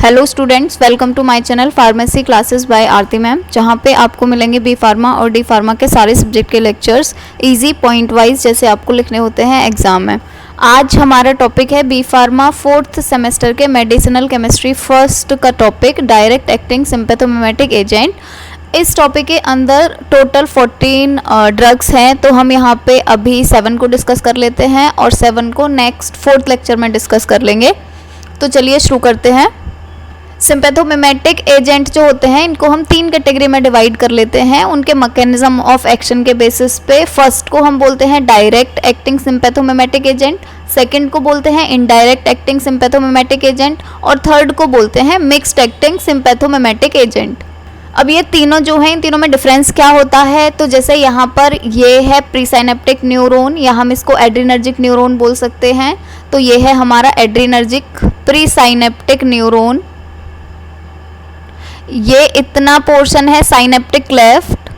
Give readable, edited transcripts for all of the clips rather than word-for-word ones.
Hello students, welcome to my channel pharmacy classes by Aarti ma'am, जहाँ पे आपको मिलेंगे बी फार्मा और डी फार्मा के सारे सब्जेक्ट के लेक्चर्स इजी पॉइंट वाइज जैसे आपको लिखने होते हैं एग्जाम में। आज हमारा टॉपिक है बी फार्मा फोर्थ सेमेस्टर के मेडिसिनल केमिस्ट्री फर्स्ट का topic direct acting sympathomimetic agent. इस टॉपिक के अंदर टोटल 14 ड्रग्स हैं, तो हम यहाँ पे अभी 7 को डिस्कस कर लेते हैं और 7 को नेक्स्ट फोर्थ लेक्चर में डिस्कस कर लेंगे। तो चलिए शुरू करते हैं। सिंपैथोमिमेटिक एजेंट जो होते हैं इनको हम 3 कैटेगरी में डिवाइड कर लेते हैं उनके मैकेनिज्म ऑफ एक्शन के बेसिस पे। फर्स्ट को हम बोलते हैं direct acting sympathomimetic agent, second को बोलते हैं इनडायरेक्ट एक्टिंग सिंपैथोमिमेटिक एजेंट और थर्ड को बोलते हैं मिक्स्ड एक्टिंग सिंपैथोमिमेटिक एजेंट। अब ये तीनों जो हैं, इन तीनों में डिफरेंस क्या होता है, तो जैसे यहाँ पर ये है प्रीसाइनेप्टिक न्यूरॉन या हम इसको एड्रीनर्जिक न्यूरॉन बोल सकते हैं। तो ये है हमारा एड्रीनर्जिक प्रीसाइनेप्टिक न्यूरॉन। ये इतना पोर्शन है साइनेप्टिक क्लेफ्ट,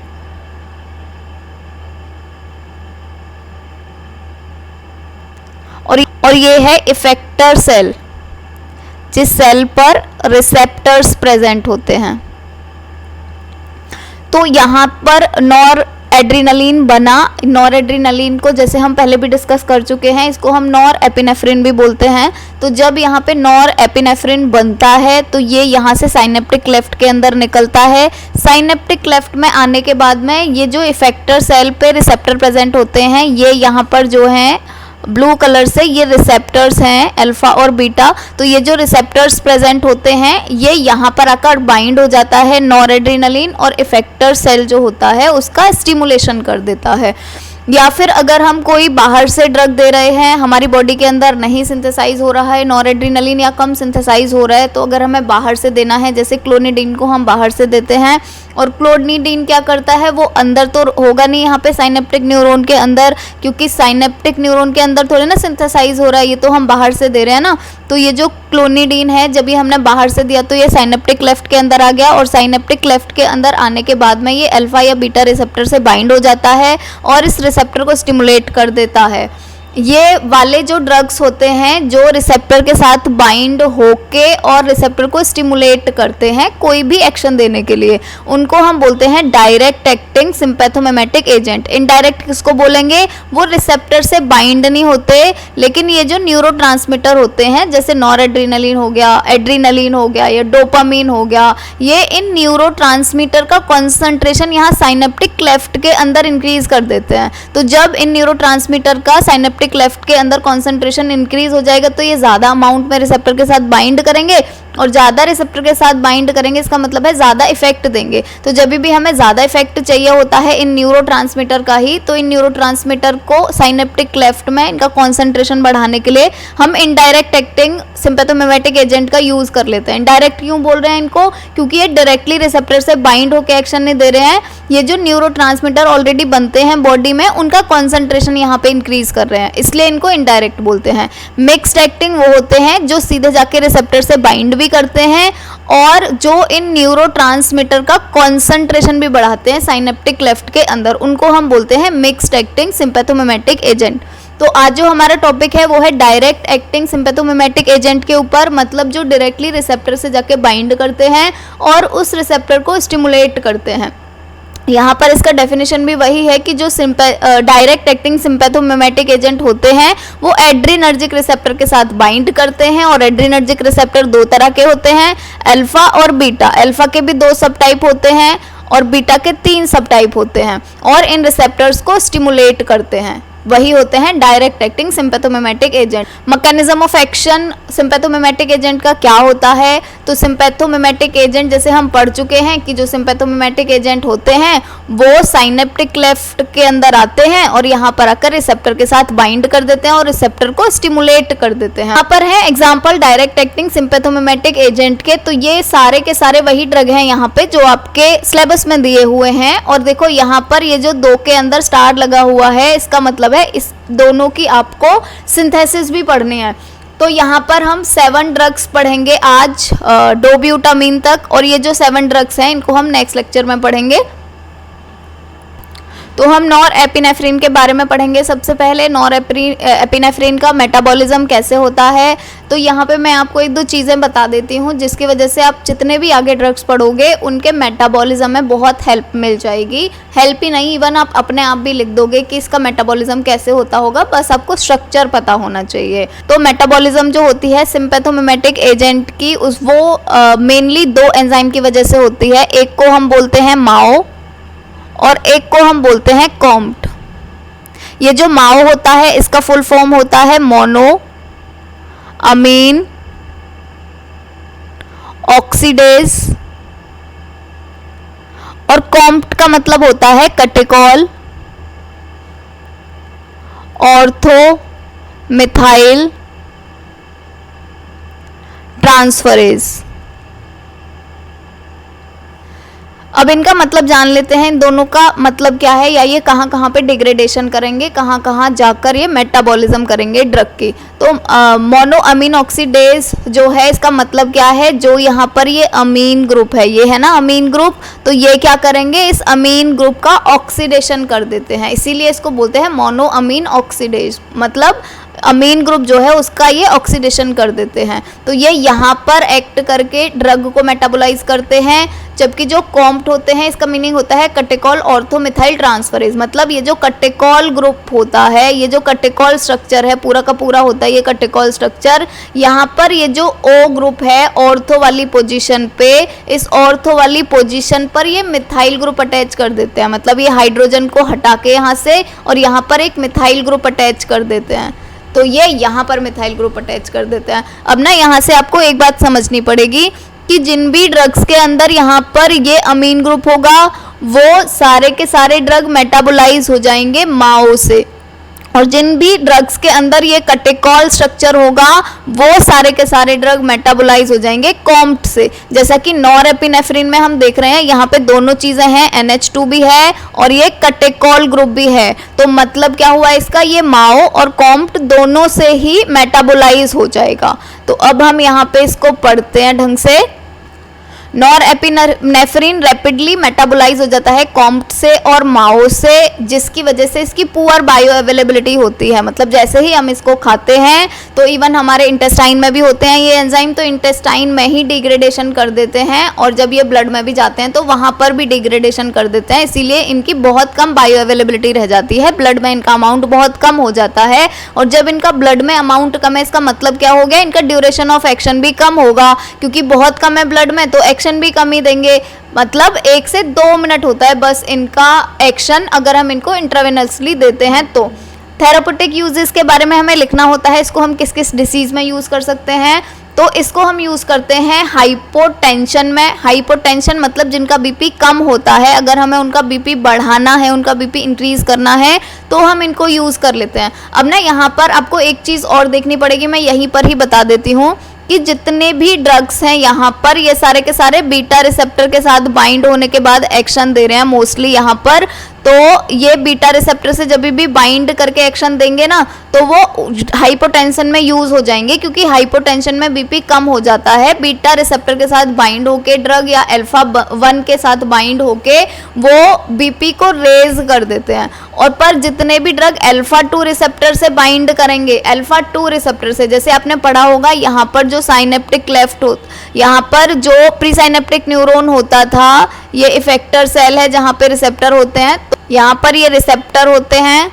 और ये है इफेक्टर सेल, जिस सेल पर रिसेप्टर्स प्रेजेंट होते हैं। तो यहाँ पर नॉर एड्रीनलिन बना, नॉर एड्रीनलिन को जैसे हम पहले भी डिस्कस कर चुके हैं, इसको हम नॉर एपिनेफ्रिन भी बोलते हैं। तो जब यहाँ पे नॉर एपिनेफ्रिन बनता है तो ये यहाँ से साइनेप्टिक क्लेफ्ट के अंदर निकलता है। साइनेप्टिक क्लेफ्ट में आने के बाद में ये जो इफेक्टर सेल पे रिसेप्टर प्रेजेंट होते हैं, ये यहाँ पर जो हैं ब्लू कलर से ये रिसेप्टर्स हैं अल्फा और बीटा। तो ये जो रिसेप्टर्स प्रेजेंट होते हैं ये यहाँ पर आकर बाइंड हो जाता है नॉरएड्रेनालिन और इफेक्टर सेल जो होता है उसका स्टिमुलेशन कर देता है। या फिर अगर हम कोई बाहर से ड्रग दे रहे हैं, हमारी बॉडी के अंदर नहीं सिंथेसाइज हो रहा है नॉरएड्रेनालिन या कम सिंथेसाइज हो रहा है, तो अगर हमें बाहर से देना है, जैसे क्लोनिडीन को हम बाहर से देते हैं और क्लोनिडीन क्या करता है, वो अंदर तो होगा नहीं यहाँ पे साइनेप्टिक न्यूरॉन के अंदर, क्योंकि साइनेप्टिक न्यूरॉन के अंदर थोड़े ना सिंथेसाइज हो रहा है, ये तो हम बाहर से दे रहे हैं ना। तो ये जो क्लोनिडीन है जब ये हमने बाहर से दिया तो ये साइनेप्टिक क्लेफ्ट के अंदर आ गया और साइनेप्टिक क्लेफ्ट के अंदर आने के बाद में ये अल्फा या बीटा रिसेप्टर से बाइंड हो जाता है और इस रिसेप्टर को स्टिमुलेट कर देता है। ये वाले जो ड्रग्स होते हैं जो रिसेप्टर के साथ बाइंड होके और रिसेप्टर को स्टिमुलेट करते हैं कोई भी एक्शन देने के लिए, उनको हम बोलते हैं direct acting sympathomimetic agent. Indirect किसको बोलेंगे, वो रिसेप्टर से बाइंड नहीं होते, लेकिन ये जो न्यूरोट्रांसमीटर होते हैं जैसे नॉरएड्रेनालिन हो गया, एड्रीनलिन हो गया या डोपामिन हो गया, ये इन न्यूरोट्रांसमीटर का कॉन्सेंट्रेशन यहाँ साइनेप्टिक क्लेफ्ट के अंदर इंक्रीज कर देते हैं। तो जब इन न्यूरोट्रांसमीटर का साइनेप्टिक क्लेफ्ट के अंदर कंसंट्रेशन इंक्रीज हो जाएगा तो ये ज्यादा अमाउंट में रिसेप्टर के साथ बाइंड करेंगे, और ज्यादा रिसेप्टर के साथ बाइंड करेंगे इसका मतलब है ज्यादा इफेक्ट देंगे। तो जब भी हमें ज्यादा इफेक्ट चाहिए होता है इन न्यूरोट्रांसमीटर का ही, तो इन न्यूरोट्रांसमीटर को साइनेप्टिक क्लेफ्ट में इनका कंसंट्रेशन बढ़ाने के लिए हम इनडायरेक्ट एक्टिंग सिंपैथोमिमेटिक एजेंट का यूज कर लेते हैं। इनडायरेक्ट क्यों बोल रहे हैं इनको, क्योंकि ये डायरेक्टली रिसेप्टर से बाइंड होकर एक्शन नहीं दे रहे हैं, ये जो न्यूरोट्रांसमीटर ऑलरेडी बनते हैं बॉडी में उनका कॉन्सेंट्रेशन यहाँ पे इंक्रीज कर रहे हैं, इसलिए इनको इनडायरेक्ट बोलते हैं। मिक्स्ड एक्टिंग वो होते हैं जो सीधे जाके रिसेप्टर से बाइंड भी करते हैं और जो इन न्यूरोट्रांसमीटर का कंसंट्रेशन भी बढ़ाते हैं साइनेप्टिक क्लेफ्ट के अंदर, उनको हम बोलते हैं मिक्स्ड एक्टिंग सिंपैथोमिमेटिक एजेंट। तो आज जो हमारा टॉपिक है वो है डायरेक्ट एक्टिंग सिंपैथोमिमेटिक एजेंट के ऊपर, मतलब जो डायरेक्टली रिसेप्टर से जाके बाइंड करते हैं और उस रिसेप्टर को स्टिमुलेट करते हैं। यहाँ पर इसका डेफिनेशन भी वही है कि जो डायरेक्ट एक्टिंग सिंपैथोमिमेटिक एजेंट होते हैं वो एड्रीनर्जिक रिसेप्टर के साथ बाइंड करते हैं, और एड्रीनर्जिक रिसेप्टर 2 तरह के होते हैं, अल्फा और बीटा। अल्फा के भी 2 सब टाइप होते हैं और बीटा के 3 सब टाइप होते हैं, और इन रिसेप्टर्स को स्टिमुलेट करते हैं, वही होते हैं direct acting sympathomimetic agent. Mechanism of action sympathomimetic agent का क्या होता है, तो सिंपैथोमिमेटिक एजेंट जैसे हम पढ़ चुके हैं कि जो सिंपैथोमिमेटिक एजेंट होते हैं वो साइनेप्टिक क्लेफ्ट के अंदर आते हैं और यहाँ पर आकर रिसेप्टर के साथ बाइंड कर देते हैं और रिसेप्टर को स्टिमुलेट कर देते हैं। यहाँ पर है example direct acting sympathomimetic agent के, तो ये सारे के सारे वही ड्रग हैं यहाँ पे जो आपके सिलेबस में दिए हुए हैं। और देखो यहाँ पर ये जो 2 के अंदर स्टार लगा हुआ है, इसका मतलब है इस दोनों की आपको सिंथेसिस भी पढ़नी है। तो यहाँ पर हम 7 ड्रग्स पढ़ेंगे आज डोब्यूटामीन तक, और ये जो 7 ड्रग्स हैं इनको हम नेक्स्ट लेक्चर में पढ़ेंगे। तो हम नॉर एपिनेफ्रिन के बारे में पढ़ेंगे। सबसे पहले नॉर एपिनेफ्रिन का मेटाबॉलिज्म कैसे होता है। तो यहाँ पे मैं आपको एक दो चीज़ें बता देती हूँ जिसकी वजह से आप जितने भी आगे ड्रग्स पढ़ोगे उनके मेटाबॉलिज्म में बहुत हेल्प मिल जाएगी। हेल्प ही नहीं, इवन आप अपने आप भी लिख दोगे कि इसका मेटाबॉलिज्म कैसे होता होगा, बस आपको स्ट्रक्चर पता होना चाहिए। तो मेटाबॉलिज्म जो होती है सिंपैथोमिमेटिक एजेंट की, वो मेनली दो एंजाइम की वजह से होती है। एक को हम बोलते हैं माओ और एक को हम बोलते हैं कॉम्ट। ये जो माओ होता है इसका फुल फॉर्म होता है मोनो अमीन ऑक्सीडेज, और कॉम्ट का मतलब होता है कटेकॉल ऑर्थो मिथाइल ट्रांसफरेज। अब इनका मतलब जान लेते हैं, इन दोनों का मतलब क्या है या ये कहाँ कहाँ पे डिग्रेडेशन करेंगे, कहाँ कहाँ जाकर ये मेटाबॉलिज्म करेंगे ड्रग की। तो मोनो अमीन ऑक्सीडेज जो है इसका मतलब क्या है, जो यहाँ पर ये अमीन ग्रुप है, ये है ना अमीन ग्रुप, तो ये क्या करेंगे, इस अमीन ग्रुप का ऑक्सीडेशन कर देते हैं, इसीलिए इसको बोलते हैं मोनो अमीन ऑक्सीडेज। मतलब अमीन ग्रुप जो है उसका ये ऑक्सीडेशन कर देते हैं, तो ये यहाँ पर एक्ट करके ड्रग को मेटाबोलाइज करते हैं। जबकि जो कॉम्ट होते हैं इसका मीनिंग होता है कटेकॉल ऑर्थोमिथाइल ट्रांसफरेज। मतलब ये जो कटेकॉल ग्रुप होता है, ये जो कटेकॉल स्ट्रक्चर है पूरा का पूरा होता है ये कटेकॉल स्ट्रक्चर। यहाँ पर ये जो ओ ग्रुप है ऑर्थो वाली पोजीशन पे, इस ऑर्थो वाली पोजीशन पर ये मिथाइल ग्रुप अटैच कर देते हैं। मतलब ये हाइड्रोजन को हटा के यहाँ से और यहाँ पर एक मिथाइल ग्रुप अटैच कर देते हैं, तो ये यहाँ पर मिथाइल ग्रुप अटैच कर देते हैं। अब ना यहाँ से आपको एक बात समझनी पड़ेगी कि जिन भी ड्रग्स के अंदर यहाँ पर ये अमीन ग्रुप होगा वो सारे के सारे ड्रग मेटाबोलाइज हो जाएंगे माओ से, और जिन भी ड्रग्स के अंदर ये कटेकॉल स्ट्रक्चर होगा वो सारे के सारे ड्रग मेटाबोलाइज हो जाएंगे कॉम्ट से। जैसा कि नॉरएपिनेफ्रिन में हम देख रहे हैं यहाँ पे दोनों चीज़ें हैं, NH2 भी है और ये कटेकॉल ग्रुप भी है। तो मतलब क्या हुआ इसका, ये माओ और कॉम्ट दोनों से ही मेटाबोलाइज हो जाएगा। तो अब हम यहाँ पे इसको पढ़ते हैं ढंग से। नॉरएपिनेफ्रिन रैपिडली मेटाबोलाइज हो जाता है कॉम्ट से और माओ से, जिसकी वजह से इसकी पुअर बायो अवेलेबिलिटी होती है। मतलब जैसे ही हम इसको खाते हैं तो इवन हमारे इंटेस्टाइन में भी होते हैं ये एंजाइम, तो इंटेस्टाइन में ही डिग्रेडेशन कर देते हैं, और जब ये ब्लड में भी जाते हैं तो वहाँ पर भी डिग्रेडेशन कर देते हैं। इसीलिए इनकी बहुत कम बायो अवेलेबिलिटी रह जाती है, ब्लड में इनका अमाउंट बहुत कम हो जाता है। और जब इनका ब्लड में अमाउंट कम है इसका मतलब क्या हो गया, इनका ड्यूरेशन ऑफ एक्शन भी कम होगा, क्योंकि बहुत कम है ब्लड में तो एक्शन भी कम ही देंगे। मतलब 1 से 2 मिनट होता है बस इनका एक्शन, अगर हम इनको इंट्रावेनसली देते हैं तो। थेरापेटिक यूजेस के बारे में हमें लिखना होता है, इसको हम किस किस डिसीज में यूज़ कर सकते हैं। तो इसको हम यूज़ करते हैं हाइपोटेंशन में। हाइपोटेंशन मतलब जिनका बीपी कम होता है, अगर हमें उनका बीपी बढ़ाना है, उनका बीपी इंक्रीज़ करना है तो हम इनको यूज़ कर लेते हैं। अब ना यहाँ पर आपको एक चीज़ और देखनी पड़ेगी, मैं यहीं पर ही बता देती हूँ कि जितने भी ड्रग्स हैं यहाँ पर ये सारे के सारे बीटा रिसेप्टर के साथ बाइंड होने के बाद एक्शन दे रहे हैं मोस्टली यहाँ पर। तो ये बीटा रिसेप्टर से जब भी बाइंड करके एक्शन देंगे ना तो वो हाइपोटेंशन में यूज़ हो जाएंगे, क्योंकि हाइपोटेंशन में बीपी कम हो जाता है। बीटा रिसेप्टर के साथ बाइंड होके ड्रग या अल्फा 1 के साथ बाइंड होके वो बीपी को रेज कर देते हैं। और पर जितने भी ड्रग अल्फा 2 रिसेप्टर से बाइंड करेंगे, अल्फा 2 रिसेप्टर से, जैसे आपने पढ़ा होगा यहाँ पर जो साइनेप्टिक क्लेफ्ट यहाँ पर जो प्री साइनेप्टिक न्यूरॉन होता था, ये इफेक्टर सेल है जहाँ पे रिसेप्टर होते हैं, तो यहाँ पर ये रिसेप्टर होते हैं,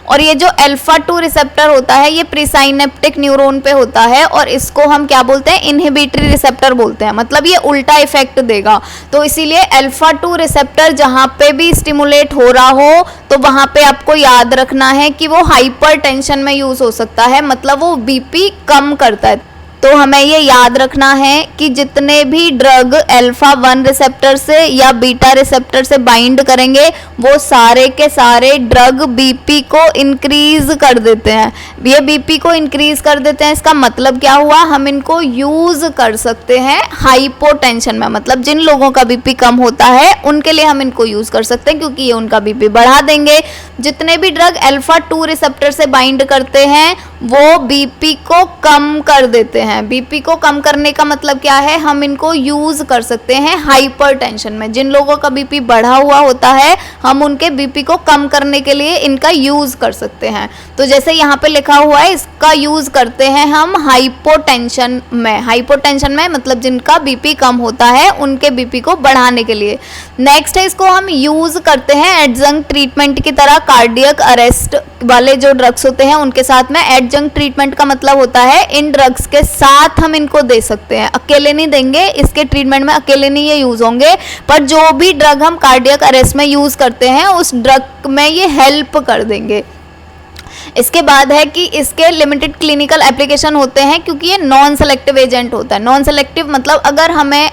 और ये जो अल्फा 2 रिसेप्टर होता है ये प्रीसाइनेप्टिक न्यूरॉन पे होता है, और इसको हम क्या बोलते हैं, इनहिबिटरी रिसेप्टर बोलते हैं। मतलब ये उल्टा इफेक्ट देगा। तो इसीलिए अल्फा 2 रिसेप्टर जहाँ पे भी स्टिमुलेट हो रहा हो तो वहाँ पे आपको याद रखना है कि वो हाइपरटेंशन में यूज़ हो सकता है, मतलब वो बीपी कम करता है। तो हमें ये याद रखना है कि जितने भी ड्रग अल्फा 1 रिसेप्टर से या बीटा रिसेप्टर से बाइंड करेंगे वो सारे के सारे ड्रग बीपी को इंक्रीज कर देते हैं। ये बीपी को इंक्रीज कर देते हैं, इसका मतलब क्या हुआ, हम इनको यूज कर सकते हैं हाइपोटेंशन में। मतलब जिन लोगों का बीपी कम होता है उनके लिए हम इनको यूज कर सकते हैं, क्योंकि ये उनका बीपी बढ़ा देंगे। जितने भी ड्रग अल्फा 2 रिसेप्टर से बाइंड करते हैं वो बीपी को कम कर देते हैं। बीपी को कम करने का मतलब क्या है, हम इनको यूज़ कर सकते हैं हाइपरटेंशन में। जिन लोगों का बीपी बढ़ा हुआ होता है हम उनके बीपी को कम करने के लिए इनका यूज़ कर सकते हैं। तो जैसे यहाँ पे लिखा हुआ है, इसका यूज़ करते हैं हम हाइपोटेंशन में। हाइपोटेंशन में मतलब जिनका बीपी कम होता है उनके बीपी को बढ़ाने के लिए। नेक्स्ट है, इसको हम यूज़ करते हैं एडजंक्ट ट्रीटमेंट की तरह। कार्डियक अरेस्ट वाले जो ड्रग्स होते हैं उनके साथ में एडजंक्ट ट्रीटमेंट का मतलब होता है इन ड्रग्स के साथ हम इनको दे सकते हैं, अकेले नहीं देंगे। इसके ट्रीटमेंट में अकेले नहीं ये यूज़ होंगे, पर जो भी ड्रग हम कार्डियक अरेस्ट में यूज़ करते हैं उस ड्रग में ये हेल्प कर देंगे। इसके बाद है कि इसके लिमिटेड क्लिनिकल एप्लीकेशन होते हैं क्योंकि ये नॉन सेलेक्टिव एजेंट होता है। नॉन सेलेक्टिव मतलब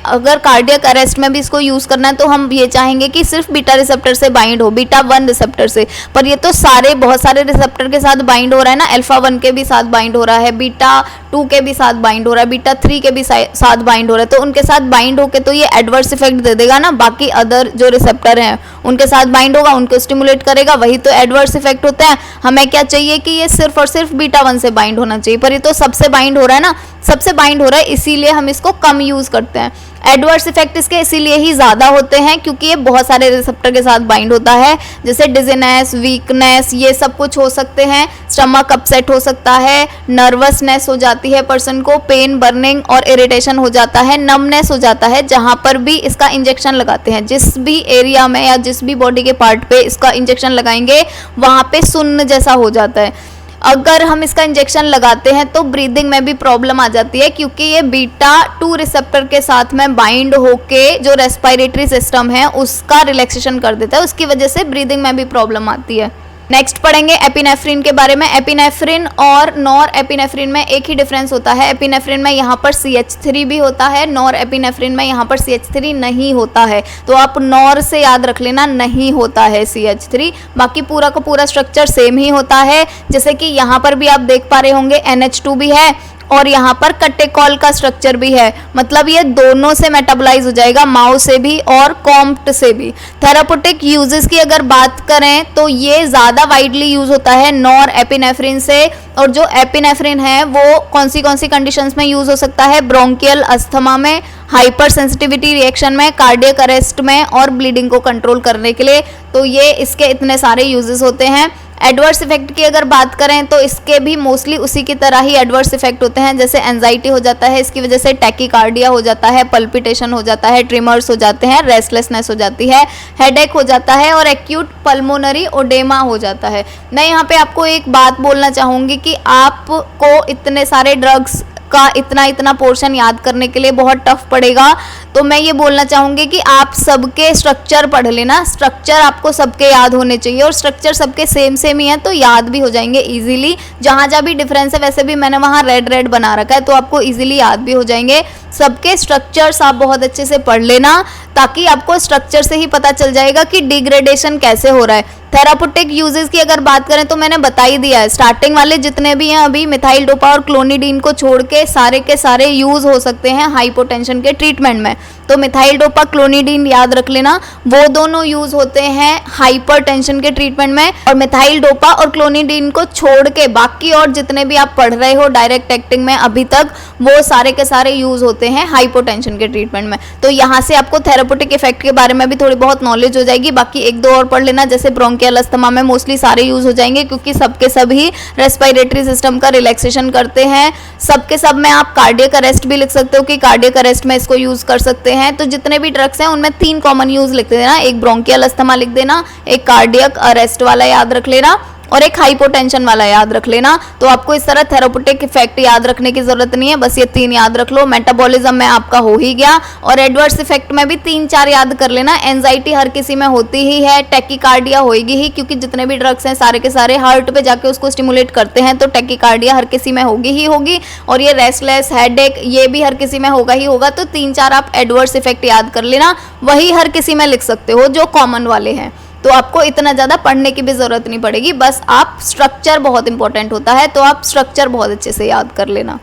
अगर कार्डियक अरेस्ट में भी इसको यूज़ करना है तो हम ये चाहेंगे कि सिर्फ बीटा रिसेप्टर से बाइंड हो, बीटा 1 रिसेप्टर से। पर ये तो बहुत सारे रिसेप्टर के साथ बाइंड हो रहा है ना, अल्फा 1 के भी साथ बाइंड हो रहा है, बीटा 2 के भी साथ बाइंड हो रहा है, बीटा 3 के भी साथ बाइंड हो रहा है। तो उनके साथ बाइंड होके तो ये एडवर्स इफेक्ट दे देगा ना, बाकी अदर जो रिसेप्टर हैं उनके साथ बाइंड होगा, उनको स्टिमुलेट करेगा, वही तो एडवर्स इफेक्ट होता है। हमें क्या चाहिए कि ये सिर्फ और सिर्फ बीटा 1 से बाइंड होना चाहिए, पर ये तो सबसे बाइंड हो रहा है ना, सबसे बाइंड हो रहा है, इसीलिए हम इसको कम यूज़ करते हैं। एडवर्स इफेक्ट इसके इसीलिए ही ज़्यादा होते हैं क्योंकि ये बहुत सारे रिसेप्टर के साथ बाइंड होता है, जैसे डिजीनेस, वीकनेस, ये सब कुछ हो सकते हैं। स्टमक अपसेट हो सकता है, नर्वसनेस हो जाती है पर्सन को, पेन, बर्निंग और इरिटेशन हो जाता है, नमनेस हो जाता है। जहाँ पर भी इसका इंजेक्शन लगाते हैं, जिस भी एरिया में या जिस भी बॉडी के पार्ट पे इसका इंजेक्शन लगाएंगे वहाँ पे सुन्न जैसा हो जाता है। अगर हम इसका इंजेक्शन लगाते हैं तो ब्रीदिंग में भी प्रॉब्लम आ जाती है क्योंकि ये बीटा 2 रिसेप्टर के साथ में बाइंड होके जो रेस्पिरेटरी सिस्टम है उसका रिलैक्सेशन कर देता है, उसकी वजह से ब्रीदिंग में भी प्रॉब्लम आती है। नेक्स्ट पढ़ेंगे एपिनेफ्रिन के बारे में। एपिनेफ्रिन और नॉर एपिनेफ्रिन में एक ही डिफरेंस होता है। एपिनेफ्रिन में यहाँ पर CH3 भी होता है, नॉर एपिनेफ्रिन में यहाँ पर CH3 नहीं होता है। तो आप नॉर से याद रख लेना, नहीं होता है CH3, बाकी पूरा का पूरा स्ट्रक्चर सेम ही होता है। जैसे कि यहाँ पर भी आप देख पा रहे होंगे NH2 भी है और यहाँ पर कटेकॉल का स्ट्रक्चर भी है, मतलब ये दोनों से मेटाबोलाइज हो जाएगा, माओ से भी और कॉम्प्ट से भी। थेरापेटिक यूजेस की अगर बात करें तो ये ज़्यादा वाइडली यूज होता है नॉर एपिनेफ्रिन से। और जो एपिनेफ्रिन है वो कौन सी कंडीशंस में यूज हो सकता है, ब्रोंकियल अस्थमा में, हाइपर सेंसिटिविटी रिएक्शन में, कार्डियक अरेस्ट में और ब्लीडिंग को कंट्रोल करने के लिए। तो ये इसके इतने सारे यूजेस होते हैं। एडवर्स इफेक्ट की अगर बात करें तो इसके भी मोस्टली उसी की तरह ही एडवर्स इफेक्ट होते हैं, जैसे एंजाइटी हो जाता है, इसकी वजह से टैकीकार्डिया हो जाता है, पल्पिटेशन हो जाता है, ट्रिमर्स हो जाते हैं, रेस्टलेसनेस हो जाती है, हेडेक हो जाता है और एक्यूट पल्मोनरी ओडेमा हो जाता है। मैं यहाँ पे आपको एक बात बोलना चाहूँगी कि आपको इतने सारे ड्रग्स का इतना पोर्शन याद करने के लिए बहुत टफ पड़ेगा, तो मैं ये बोलना चाहूँगी कि आप सबके स्ट्रक्चर पढ़ लेना। स्ट्रक्चर आपको सबके याद होने चाहिए और स्ट्रक्चर सबके सेम ही है तो याद भी हो जाएंगे इजीली। जहाँ भी डिफरेंस है वैसे भी मैंने वहाँ रेड बना रखा है तो आपको इजीली याद भी हो जाएंगे। सबके स्ट्रक्चर्स आप बहुत अच्छे से पढ़ लेना ताकि आपको स्ट्रक्चर से ही पता चल जाएगा कि डिग्रेडेशन कैसे हो रहा है। थेरापेटिक यूजेस की अगर बात करें तो मैंने बता ही दिया है, स्टार्टिंग वाले जितने भी हैं अभी मिथाइल डोपा और क्लोनिडीन को छोड़ के सारे के सारे यूज हो सकते हैं हाइपोटेंशन के ट्रीटमेंट में। तो मिथाइल डोपा क्लोनिडीन याद रख लेना, वो दोनों यूज होते हैं हाइपरटेंशन के ट्रीटमेंट में। और मिथाइल डोपा और क्लोनिडीन को छोड़ के बाकी और जितने भी आप पढ़ रहे हो डायरेक्ट एक्टिंग में अभी तक, वो सारे के सारे यूज होते हैं हाइपोटेंशन के ट्रीटमेंट में। तो यहाँ से आपको थेरापेटिक इफेक्ट के बारे में भी थोड़ी बहुत नॉलेज हो जाएगी। बाकी एक दो और पढ़ लेना, जैसे ब्रोंकियल अस्थमा में मोस्टली सारे यूज हो जाएंगे क्योंकि सबके सभी रेस्पिरेटरी सिस्टम का रिलैक्सेशन करते हैं। सबके सब में आप कार्डियक अरेस्ट भी लिख सकते हो कि कार्डियक अरेस्ट में इसको यूज कर सकते हैं। तो जितने भी ड्रग्स हैं उनमें 3 कॉमन यूज लिख देना, एक ब्रोंकियल अस्थमा लिख देना, एक कार्डियक अरेस्ट वाला याद रख लेना और एक हाइपोटेंशन वाला याद रख लेना। तो आपको इस तरह थेरापेटिक इफेक्ट याद रखने की जरूरत नहीं है, बस ये 3 याद रख लो। मेटाबॉलिज्म में आपका हो ही गया और एडवर्स इफेक्ट में भी 3-4 याद कर लेना। एंजाइटी हर किसी में होती ही है, टैकीकार्डिया होएगी ही क्योंकि जितने भी ड्रग्स हैं सारे के सारे हार्ट पे जाके उसको स्टिमुलेट करते हैं, तो टैकीकार्डिया हर किसी में होगी ही होगी। और ये रेस्टलेस, हेडेक, ये भी हर किसी में होगा ही होगा। तो 3-4 आप एडवर्स इफेक्ट याद कर लेना, वही हर किसी में लिख सकते हो जो कॉमन वाले हैं। तो आपको इतना ज़्यादा पढ़ने की भी ज़रूरत नहीं पड़ेगी, बस आप स्ट्रक्चर बहुत इंपॉर्टेंट होता है तो आप स्ट्रक्चर बहुत अच्छे से याद कर लेना।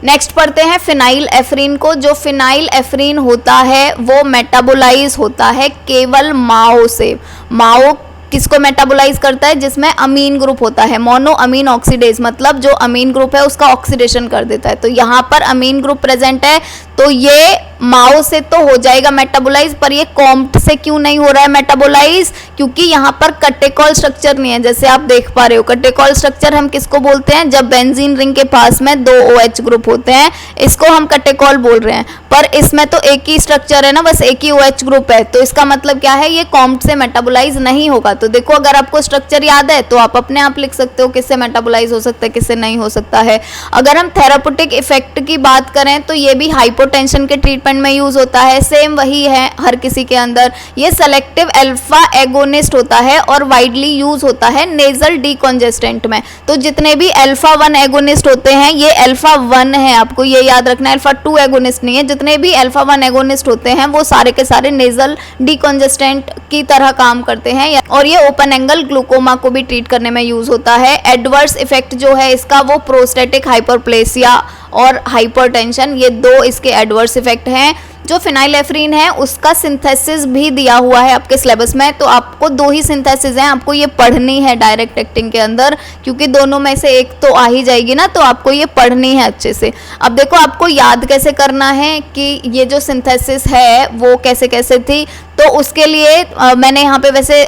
नेक्स्ट पढ़ते हैं फिनाइल एफ्रीन को। जो फिनाइल एफ्रीन होता है वो मेटाबोलाइज होता है केवल माओ से। माओ किसको मेटाबोलाइज करता है, जिसमें अमीन ग्रुप होता है, मोनो अमीन ऑक्सीडेज, मतलब जो अमीन ग्रुप है उसका ऑक्सीडेशन कर देता है। तो यहाँ पर अमीन ग्रुप प्रेजेंट है, तो ये माओ से तो हो जाएगा मेटाबोलाइज, पर ये कॉम्प्ट से क्यों नहीं हो रहा है मेटाबोलाइज, क्योंकि यहाँ पर कटेकॉल स्ट्रक्चर नहीं है। जैसे आप देख पा रहे हो, कटेकॉल स्ट्रक्चर हम किसको बोलते हैं, जब बेंजीन रिंग के पास में 2 OH ग्रुप होते हैं, इसको हम कटेकॉल बोल रहे हैं। पर इसमें तो एक ही स्ट्रक्चर है ना, बस एक ही OH ग्रुप है, तो इसका मतलब क्या है, ये कॉम्प्ट से मेटाबोलाइज नहीं होगा। तो देखो, अगर आपको स्ट्रक्चर याद है तो आप अपने आप लिख सकते हो किससे मेटाबोलाइज हो सकता है, किससे नहीं हो सकता है। अगर हम थेराप्यूटिक इफेक्ट की बात करें तो ये भी हाइपोटेंशन के ट्रीटमेंट में यूज होता है, सेम वही है हर किसी के अंदर। ये सेलेक्टिव अल्फा एगोनिस्ट होता है और वाइडली यूज होता है नेजल डीकॉन्जेस्टेंट में। तो जितने भी अल्फा 1 एगोनिस्ट होते हैं, ये अल्फा 1 है, आपको ये याद रखना है, अल्फा 2 एगोनिस्ट नहीं है। जितने भी अल्फा 1 एगोनिस्ट होते हैं वो सारे के सारे नेजल डीकॉन्जेस्टेंट की तरह काम करते हैं, और ये ओपन एंगल ग्लूकोमा को भी ट्रीट करने में यूज होता है। एडवर्स इफेक्ट जो है इसका, वो प्रोस्टेटिक हाइपरप्लेसिया और हाइपरटेंशन, ये 2 इसके एडवर्स इफेक्ट हैं। जो फिनाइलेफ्रीन है उसका सिंथेसिस भी दिया हुआ है आपके सिलेबस में, तो आपको 2 ही सिंथेसिस हैं, आपको ये पढ़नी है डायरेक्ट एक्टिंग के अंदर, क्योंकि दोनों में से एक तो आ ही जाएगी ना, तो आपको ये पढ़नी है अच्छे से। अब देखो, आपको याद कैसे करना है कि ये जो सिंथेसिस है वो कैसे कैसे थी, तो उसके लिए मैंने यहाँ पे वैसे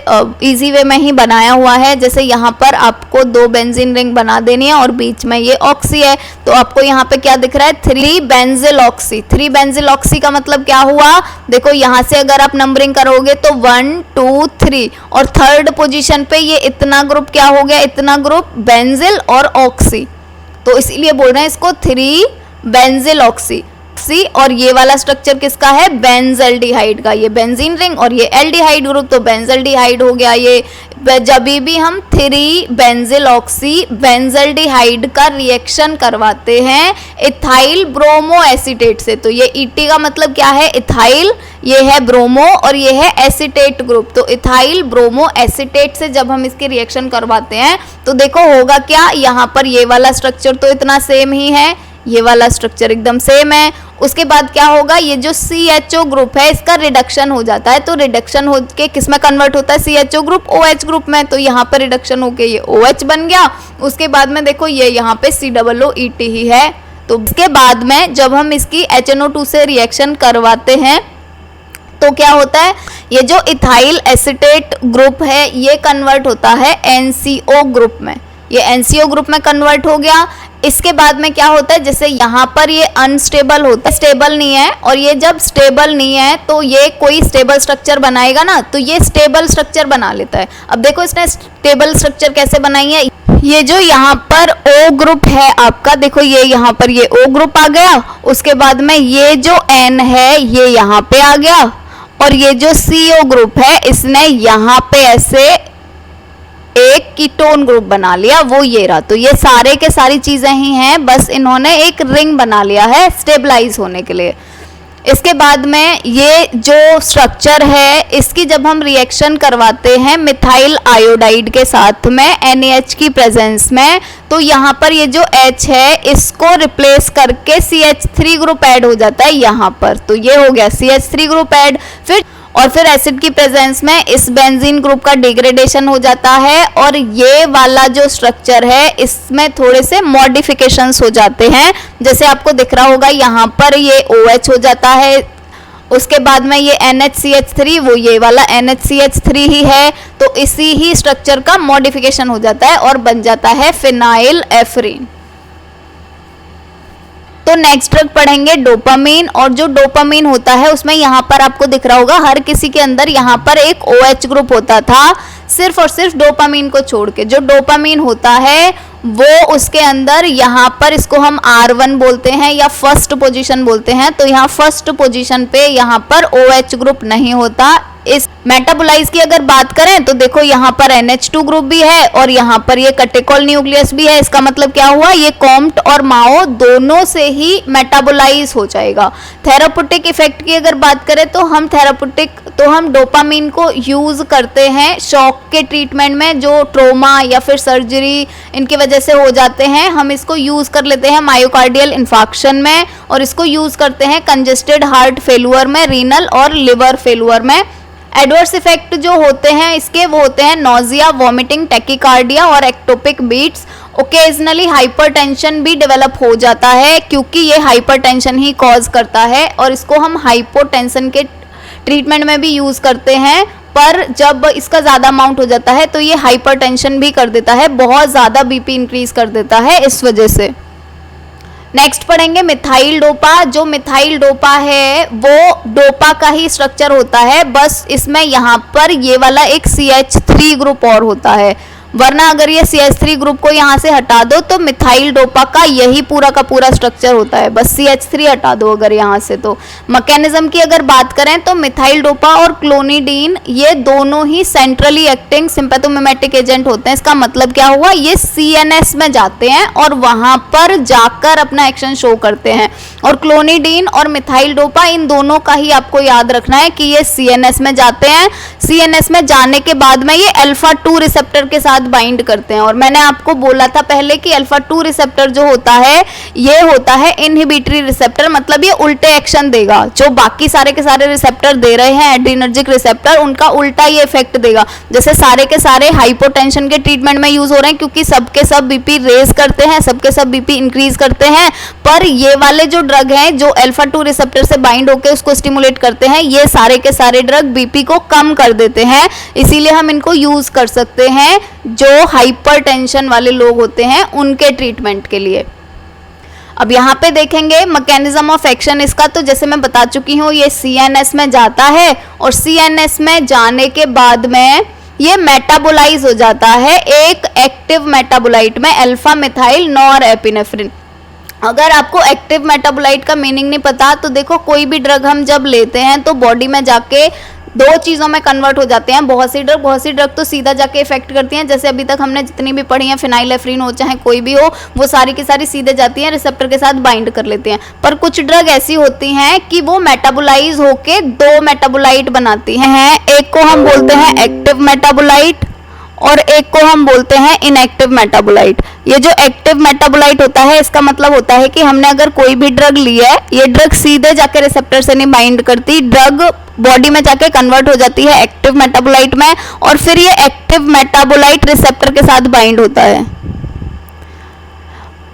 इजी वे में ही बनाया हुआ है। जैसे यहाँ पर आपको 2 बेंजीन रिंग बना देनी है और बीच में ये ऑक्सी है, तो आपको यहाँ पे क्या दिख रहा है, 3 बेंजिल ऑक्सी। 3 बेंजिल ऑक्सी का मतलब क्या हुआ, देखो यहाँ से अगर आप नंबरिंग करोगे तो 1 2 3, और थर्ड पोजीशन पे ये इतना ग्रुप क्या हो गया, इतना ग्रुप बेंजिल और ऑक्सी, तो इसीलिए बोल रहे हैं इसको 3 बेंजिल ऑक्सी। और ये वाला स्ट्रक्चर किसका है, बेंजल्डिहाइड का, ये बेंजीन रिंग और ये एल्डिहाइड ग्रुप, तो बेंजल्डिहाइड हो गया ये। जब भी हम 3 बेंजिल ऑक्सी बेंजल्डिहाइड का रिएक्शन करवाते हैं इथाइल ब्रोमो एसीटेट से, तो ये ईटी का मतलब क्या है, इथाइल, ये है ब्रोमो और ये है एसीटेट ग्रुप, तो इथाइल ब्रोमो एसीटेट से जब हम इसके रिएक्शन करवाते हैं तो देखो होगा क्या, यहाँ पर ये वाला स्ट्रक्चर तो इतना सेम ही है, ये वाला स्ट्रक्चर एकदम सेम है। उसके बाद क्या होगा, ये जो CHO ग्रुप है इसका रिडक्शन हो जाता है, तो रिडक्शन होके किस में कन्वर्ट होता है, CHO ग्रुप OH ग्रुप में, तो यहाँ पर रिडक्शन होके ये OH बन गया। उसके बाद में देखो ये यहाँ पे COOET ही है। तो इसके बाद में जब हम इसकी HNO2 से रिएक्शन करवाते हैं तो क्या होता है, ये जो इथाइल एसीटेट ग्रुप है ये कन्वर्ट होता है NCO ग्रुप में, ये NCO ग्रुप में कन्वर्ट हो गया। इसके बाद में क्या होता है, जैसे यहाँ पर ये अनस्टेबल होता है, स्टेबल नहीं है, और ये जब स्टेबल नहीं है तो ये कोई स्टेबल स्ट्रक्चर बनाएगा ना, तो ये स्टेबल स्ट्रक्चर बना लेता है। अब देखो इसने स्टेबल स्ट्रक्चर कैसे बनाई है, ये जो यहाँ पर O ग्रुप है आपका, देखो ये यहाँ पर ये O ग्रुप आ गया, उसके बाद में ये जो N है ये यहाँ पे आ गया, और ये जो CO ग्रुप है इसने यहाँ पे ऐसे एक कीटोन ग्रुप बना लिया, वो ये रहा। तो ये सारे के सारी चीजें ही हैं, बस इन्होंने एक रिंग बना लिया है स्टेबलाइज होने के लिए। इसके बाद में ये जो स्ट्रक्चर है इसकी जब हम रिएक्शन करवाते हैं मिथाइल आयोडाइड के साथ में NaH की प्रेजेंस में, तो यहाँ पर ये जो H है इसको रिप्लेस करके CH3 ग्रुप ऐड हो जाता है यहाँ पर, तो ये हो गया CH3 ग्रुप ऐड। फिर एसिड की प्रेजेंस में इस बेंजीन ग्रुप का डिग्रेडेशन हो जाता है, और ये वाला जो स्ट्रक्चर है इसमें थोड़े से मॉडिफिकेशंस हो जाते हैं। जैसे आपको दिख रहा होगा यहाँ पर ये OH हो जाता है, उसके बाद में ये NHCH3, वो ये वाला NHCH3 ही है, तो इसी ही स्ट्रक्चर का मॉडिफिकेशन हो जाता है और बन जाता है फिनाइल एफ्रीन। तो नेक्स्ट ड्रग पढ़ेंगे डोपामीन, और जो डोपामीन होता है उसमें यहाँ पर आपको दिख रहा होगा हर किसी के अंदर यहाँ पर एक OH ग्रुप होता था, सिर्फ और सिर्फ डोपामीन को छोड़ के। जो डोपामीन होता है वो उसके अंदर यहाँ पर इसको हम R1 बोलते हैं या फर्स्ट पोजीशन बोलते हैं, तो यहाँ फर्स्ट पोजीशन पे यहाँ पर OH ग्रुप नहीं होता। इस मेटाबोलाइज की अगर बात करें तो देखो यहाँ पर NH2 ग्रुप भी है और यहाँ पर ये कटेकॉल न्यूक्लियस भी है। इसका मतलब क्या हुआ, ये कॉम्प्ट और माओ दोनों से ही मेटाबोलाइज हो जाएगा। थेराप्यूटिक इफेक्ट की अगर बात करें तो हम डोपामीन को यूज करते हैं शॉक के ट्रीटमेंट में, जो ट्रोमा या फिर सर्जरी इनकी वजह से हो जाते हैं, हम इसको यूज कर लेते हैं मायोकार्डियल इन्फाक्शन में, और इसको यूज करते हैं कंजेस्टेड हार्ट फेलुअर में, रीनल और लिवर फेलुअर में। एडवर्स इफेक्ट जो होते हैं इसके वो होते हैं नोजिया, वॉमिटिंग, टैकीकार्डिया और एक्टोपिक बीट्स। ओकेजनली हाइपरटेंशन भी डेवलप हो जाता है क्योंकि ये हाइपरटेंशन ही कॉज करता है और इसको हम हाइपोटेंशन के ट्रीटमेंट में भी यूज़ करते हैं, पर जब इसका ज़्यादा अमाउंट हो जाता है तो ये हाइपरटेंशन भी कर देता है, बहुत ज़्यादा बीपी इंक्रीज कर देता है इस वजह से। नेक्स्ट पढ़ेंगे मिथाइल डोपा। जो मिथाइल डोपा है वो डोपा का ही स्ट्रक्चर होता है, बस इसमें यहाँ पर ये वाला एक CH3 ग्रुप और होता है, वरना अगर ये CH3 ग्रुप को यहाँ से हटा दो तो मिथाइल डोपा का यही पूरा का पूरा स्ट्रक्चर होता है, बस CH3 हटा दो अगर यहाँ से। तो मैकेनिज्म की अगर बात करें तो मिथाइल डोपा और क्लोनिडीन ये दोनों ही सेंट्रली एक्टिंग सिंपैथोमिमेटिक एजेंट होते हैं। इसका मतलब क्या हुआ, ये CNS में जाते हैं और वहां पर जाकर अपना एक्शन शो करते हैं। और क्लोनिडीन और मिथाइल डोपा इन दोनों का ही आपको याद रखना है कि ये CNS में जाते हैं। CNS में जाने के बाद में ये अल्फा-2 रिसेप्टर के साथ बाइंड करते हैं, और मैंने आपको बोला था पहले कि अल्फा-2 रिसेप्टर जो होता है ये होता है इनहिबिटरी रिसेप्टर, मतलब ये उल्टे एक्शन देगा। जो बाकी सारे के सारे रिसेप्टर दे रहे हैं एड्रीनर्जिक रिसेप्टर, उनका उल्टा ये इफेक्ट देगा। जैसे सारे के सारे हाइपोटेंशन के ट्रीटमेंट में यूज हो रहे हैं क्योंकि सबके सब बीपी रेज करते हैं, सबके सब बीपी इंक्रीज करते हैं, पर ये वाले जो ड्रग हैं जो अल्फा-2 रिसेप्टर से बाइंड होकर उसको स्टिमुलेट करते हैं, ये सारे के सारे ड्रग बीपी को कम कर देते हैं, इसीलिए हम इनको यूज कर सकते हैं जो हाइपरटेंशन वाले लोग होते हैं उनके ट्रीटमेंट के लिए। अब यहाँ पे देखेंगे मैकेनिज्म ऑफ एक्शन इसका, तो जैसे मैं बता चुकी हूँ ये CNS में जाता है और CNS में जाने के बाद में ये मेटाबोलाइज हो जाता है एक एक्टिव मेटाबोलाइट में, अल्फा मिथाइल नॉरएपिनेफ्रिन। अगर आपको एक्टिव मेटाबोलाइट का मीनिंग नहीं पता तो देखो, कोई भी ड्रग हम जब लेते हैं तो बॉडी में जाके दो चीज़ों में कन्वर्ट हो जाते हैं। बहुत सी ड्रग तो सीधा जाके इफेक्ट करती हैं, जैसे अभी तक हमने जितनी भी पढ़ी हैं, फिनाइलेफ्रिन हो चाहे कोई भी हो, वो सारी की सारी सीधे जाती हैं, रिसेप्टर के साथ बाइंड कर लेती हैं। पर कुछ ड्रग ऐसी होती हैं कि वो मेटाबोलाइज होके दो मेटाबोलाइट बनाती हैं, एक को हम बोलते हैं एक्टिव मेटाबोलाइट और एक को हम बोलते हैं इनएक्टिव मेटाबोलाइट। ये जो एक्टिव मेटाबोलाइट होता है इसका मतलब होता है कि हमने अगर कोई भी ड्रग ली है, ये ड्रग सीधे जाके रिसेप्टर से नहीं बाइंड करती, ड्रग बॉडी में जाके कन्वर्ट हो जाती है एक्टिव मेटाबोलाइट में और फिर ये एक्टिव मेटाबोलाइट रिसेप्टर के साथ बाइंड होता है।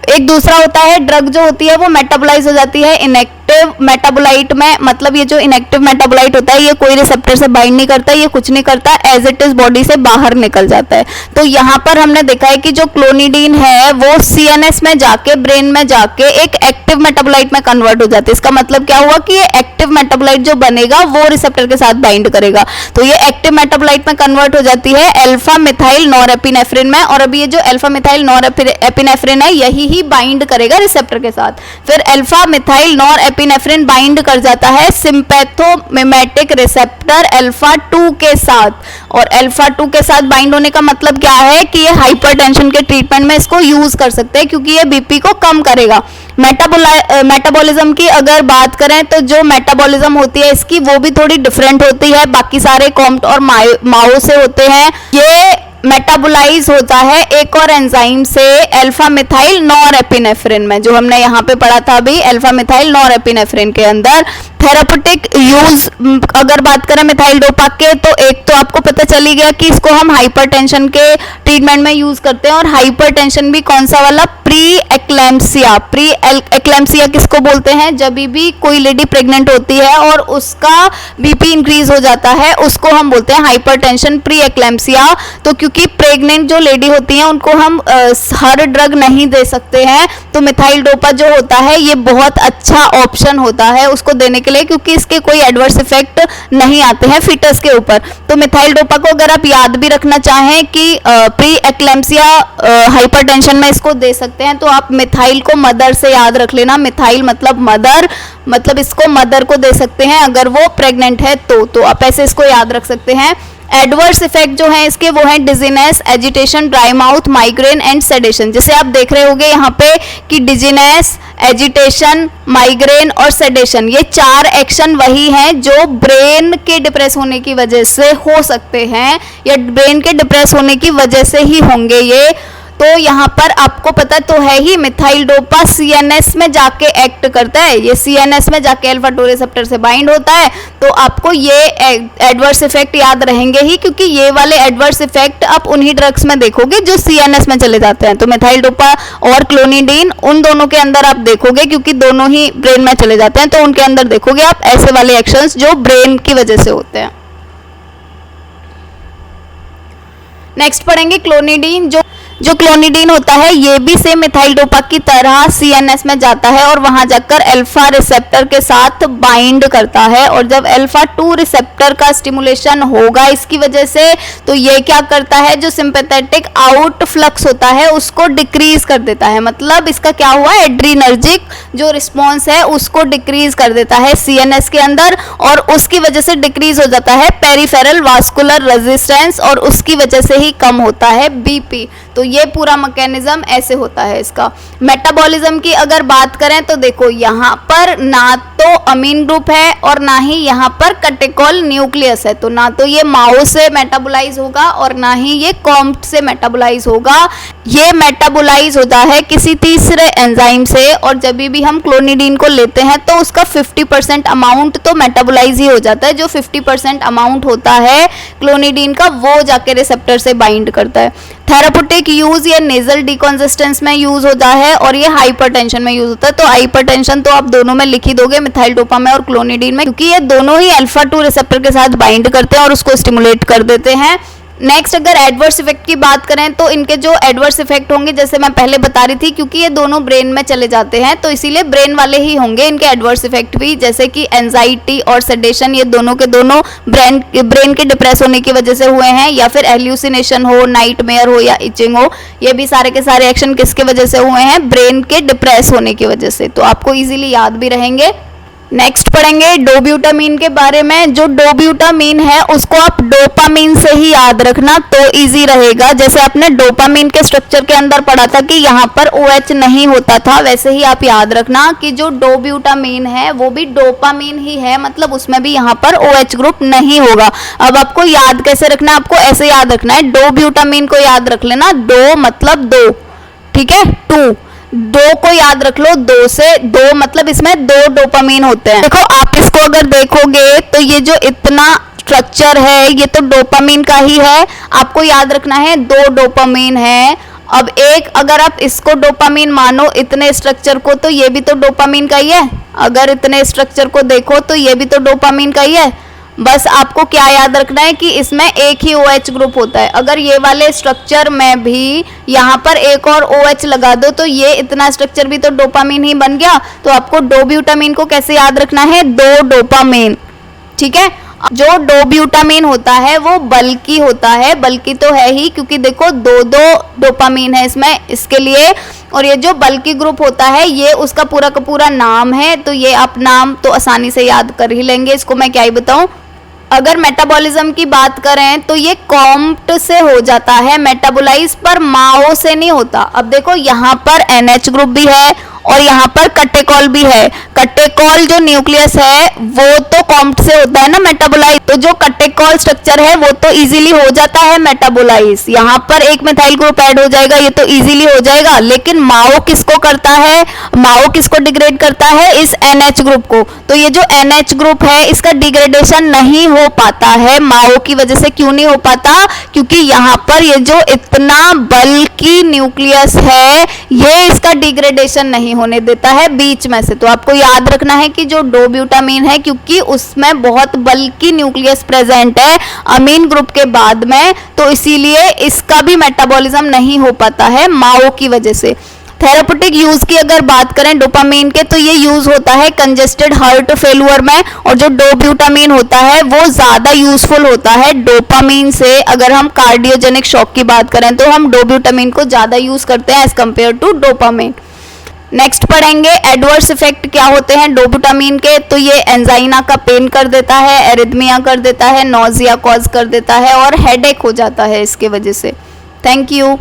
एक दूसरा होता है ड्रग जो होती है वो मेटाबोलाइज हो जाती है इनएक्टिव मेटाबोलाइट में, मतलब ये जो इनएक्टिव मेटाबोलाइट होता है ये कोई रिसेप्टर से बाइंड नहीं करता, ये कुछ नहीं करता, एज इट इज बॉडी से बाहर निकल जाता है। तो यहाँ पर हमने देखा है कि जो क्लोनिडीन है वो CNS में जाके ब्रेन में जाके एक एक्टिव मेटाबोलाइट में कन्वर्ट हो जाती है। इसका मतलब क्या हुआ कि ये एक्टिव मेटाबोलाइट जो बनेगा वो रिसेप्टर के साथ बाइंड करेगा, तो ये एक्टिव मेटाबोलाइट में कन्वर्ट हो जाती है अल्फा मिथाइल नॉरएपिनेफ्रिन में, और अभी ये जो अल्फा मिथाइल नॉरएपिनेफ्रिन है यही ही बाइंड करेगा रिसेप्टर के साथ। फिर अल्फा मिथाइल नॉरएपिनेफ्रिन बाइंड कर जाता है सिंपैथोमिमेटिक रिसेप्टर अल्फा-2 के साथ, और अल्फा-2 के साथ बाइंड होने का मतलब क्या है कि ये हाइपरटेंशन के ट्रीटमेंट में इसको यूज कर सकते हैं क्योंकि ये बीपी को कम करेगा। मेटाबॉलिज्म की अगर बात करें तो जो मेटाबॉलिज्म होती है इसकी वो भी थोड़ी डिफरेंट होती है, बाकी सारे कॉम्ट और माओ से होते हैं। ये मेटाबोलाइज होता है एक और एंजाइम से अल्फा मिथाइल नॉरएपिनेफ्रिन में, जो हमने यहाँ पे पढ़ा था अभी अल्फा मिथाइल नॉरएपिनेफ्रिन के अंदर। थेरापेटिक यूज अगर बात करें मिथाइल डोपा के, तो एक तो आपको पता चली गया कि इसको हम हाइपरटेंशन के ट्रीटमेंट में यूज करते हैं, और हाइपरटेंशन भी कौन सा वाला, प्री एक्लैम्सिया। प्री एक्लैम्सिया किसको बोलते हैं, जब भी कोई लेडी प्रेग्नेंट होती है और उसका बीपी इंक्रीज हो जाता है उसको हम बोलते हैं हाइपरटेंशन प्री एक्लैम्सिया। तो क्योंकि प्रेग्नेंट जो लेडी होती हैं उनको हम हर ड्रग नहीं दे सकते हैं, तो मिथाइल डोपा जो होता है ये बहुत अच्छा ऑप्शन होता है उसको देने के लिए, क्योंकि इसके कोई एडवर्स इफेक्ट नहीं आते हैं फीटस के ऊपर। तो मिथाइल डोपा को अगर आप याद भी रखना चाहें कि प्री एक्लैम्सिया हाइपरटेंशन में इसको दे सकते हैं, तो आप मिथाइल को मदर से याद रख लेना। मिथाइल मतलब मदर, मतलब इसको मदर को दे सकते हैं अगर वो प्रेग्नेंट है तो आप ऐसे इसको याद रख सकते हैं। एडवर्स इफेक्ट जो है इसके वो हैं dizziness, agitation, dry mouth, migraine and sedation. जैसे आप देख रहे होंगे यहाँ पे कि डिजीनेस, एजिटेशन, माइग्रेन और सेडेशन, ये चार एक्शन वही हैं जो ब्रेन के डिप्रेस होने की वजह से हो सकते हैं, या ब्रेन के डिप्रेस होने की वजह से ही होंगे ये। तो यहाँ पर आपको पता तो है ही मिथाइल डोपा सीएनएस में जाके एक्ट करता है, ये सीएनएस में जाके अल्फा 2 रिसेप्टर से बाइंड होता है। तो आपको ये एडवर्स इफेक्ट याद रहेंगे ही, क्योंकि ये वाले एडवर्स इफेक्ट आप उन्हीं ड्रग्स में देखोगे जो सीएनएस में चले जाते हैं। तो मिथाइल डोपा और क्लोनिडीन उन दोनों के अंदर आप देखोगे, क्योंकि दोनों ही ब्रेन में चले जाते हैं, तो उनके अंदर देखोगे आप ऐसे वाले एक्शंस जो ब्रेन की वजह से होते हैं। नेक्स्ट पढ़ेंगे क्लोनिडीन। जो क्लोनिडीन होता है ये भी सेम मिथाइल डोपा की तरह सीएनएस में जाता है और वहां जाकर अल्फा रिसेप्टर के साथ बाइंड करता है, और जब अल्फा 2 रिसेप्टर का स्टिमुलेशन होगा इसकी वजह से, तो ये क्या करता है, जो सिंपैथेटिक आउटफ्लक्स होता है उसको डिक्रीज कर देता है। मतलब इसका क्या हुआ, एड्रीनर्जिक जो रिस्पॉन्स है उसको डिक्रीज कर देता है सीएनएस के अंदर, और उसकी वजह से डिक्रीज हो जाता है पेरिफेरल वास्कुलर रेजिस्टेंस, और उसकी वजह से ही कम होता है बीपी। तो ये पूरा मैकेनिज्म ऐसे होता है इसका। मेटाबॉलिज्म की अगर बात करें तो देखो यहाँ पर ना तो अमीन ग्रुप है और ना ही यहाँ पर कैटेकोल न्यूक्लियस है, तो ना तो ये माओ से मेटाबोलाइज होगा और ना ही ये कॉम्प्ट से मेटाबोलाइज होगा। ये मेटाबोलाइज होता है किसी तीसरे एंजाइम से, और जब भी हम क्लोनिडीन को लेते हैं तो उसका 50% अमाउंट तो मेटाबोलाइज ही हो जाता है। जो 50% अमाउंट होता है क्लोनिडीन का वो जाके रिसेप्टर से बाइंड करता है। थेराप्यूटिक यूज ये नेजल डिकॉन्सिस्टेंस में यूज होता है और ये हाइपरटेंशन में यूज होता है। तो हाइपरटेंशन तो आप दोनों में लिख ही दोगे, मिथाइल डोपा में और क्लोनिडीन में, क्योंकि ये दोनों ही अल्फा 2 रिसेप्टर के साथ बाइंड करते हैं और उसको स्टिमुलेट कर देते हैं। नेक्स्ट अगर एडवर्स इफेक्ट की बात करें तो इनके जो एडवर्स इफेक्ट होंगे, जैसे मैं पहले बता रही थी, क्योंकि ये दोनों ब्रेन में चले जाते हैं तो इसीलिए ब्रेन वाले ही होंगे इनके एडवर्स इफेक्ट भी, जैसे कि एंजाइटी और सेडेशन, ये दोनों के दोनों ब्रेन के डिप्रेस होने की वजह से हुए हैं, या फिर एल्यूसिनेशन हो, नाइटमेयर हो या इचिंग हो, ये भी सारे के सारे एक्शन किसके वजह से हुए हैं, ब्रेन के डिप्रेस होने की वजह से। तो आपको इजीली याद भी रहेंगे। नेक्स्ट पढ़ेंगे डोब्यूटामीन के बारे में। जो डोब्यूटामीन है उसको आप डोपामीन से ही याद रखना तो इजी रहेगा। जैसे आपने डोपामीन के स्ट्रक्चर के अंदर पढ़ा था कि यहाँ पर OH नहीं होता था, वैसे ही आप याद रखना कि जो डोब्यूटामीन है वो भी डोपामीन ही है, मतलब उसमें भी यहाँ पर OH ग्रुप नहीं होगा। अब आपको याद कैसे रखना है, आपको ऐसे याद रखना है, डोब्यूटामीन को याद रख लेना, दो मतलब दो, ठीक है, 2 दो को याद रख लो, दो से दो मतलब इसमें 2 डोपामीन होते हैं। देखो आप इसको अगर देखोगे तो ये जो इतना स्ट्रक्चर है ये तो डोपामीन का ही है, आपको याद रखना है 2 डोपामीन है। अब एक अगर आप इसको डोपामीन मानो इतने स्ट्रक्चर को, तो ये भी तो डोपामीन का ही है। अगर इतने स्ट्रक्चर को देखो तो ये भी तो डोपामीन का ही है। बस आपको क्या याद रखना है कि इसमें एक ही OH ग्रुप होता है। अगर ये वाले स्ट्रक्चर में भी यहाँ पर एक और OH लगा दो तो ये इतना स्ट्रक्चर भी तो डोपामीन ही बन गया। तो आपको डोब्यूटामीन को कैसे याद रखना है, 2 डोपामीन, ठीक है। जो डोब्यूटामीन होता है वो बल्कि होता है, बल्कि तो है ही क्योंकि देखो 2 डोपामीन है इसमें, इसके लिए। और ये जो बल्कि ग्रुप होता है ये उसका पूरा का पूरा नाम है, तो ये आप नाम तो आसानी से याद कर ही लेंगे, इसको मैं क्या ही बताऊं। अगर मेटाबॉलिज्म की बात करें तो ये कॉम्प्ट से हो जाता है मेटाबोलाइज, पर माओ से नहीं होता। अब देखो यहाँ पर NH ग्रुप भी है और यहाँ पर कैटेकोल भी है। कैटेकोल जो न्यूक्लियस है वो तो कॉम्प्ट से होता है ना मेटाबोलाइज, तो जो कैटेकोल स्ट्रक्चर है वो तो इजीली हो जाता है मेटाबोलाइज। यहाँ पर एक मिथाइल ग्रुप ऐड हो जाएगा, ये तो इजीली हो जाएगा। लेकिन माओ किसको करता है, माओ किसको डिग्रेड करता है, इस NH ग्रुप को। तो ये जो NH ग्रुप है इसका डिग्रेडेशन नहीं हो पाता है माओ की वजह से। क्यों नहीं हो पाता, क्योंकि यहाँ पर ये जो इतना बल्कि न्यूक्लियस है ये इसका डिग्रेडेशन नहीं होने देता है बीच में से। तो आपको याद रखना है कि जो डोब्यूटामीन है क्योंकि उसमें बहुत बल्कि न्यूक्लियस प्रेजेंट है अमीन ग्रुप के बाद में, तो इसीलिए इसका भी मेटाबॉलिज्म नहीं हो पाता है माओ की वजह से। थेराप्यूटिक यूज की अगर बात करें डोपामीन के तो ये यूज होता है कंजेस्टेड हार्ट फेलियर में, और जो डोब्यूटामीन होता है वो ज्यादा यूजफुल होता है डोपामीन से। अगर हम कार्डियोजेनिक शॉक की बात करें तो हम डोब्यूटामीन को ज्यादा यूज करते हैं as compare to dopamine. Next पढ़ेंगे एडवर्स इफेक्ट क्या होते हैं डोब्यूटामीन के। तो ये एंजाइना का पेन कर देता है, एरिथमिया कर देता है, नोजिया कॉज कर देता है और हेडेक हो जाता है इसके वजह से। Thank you.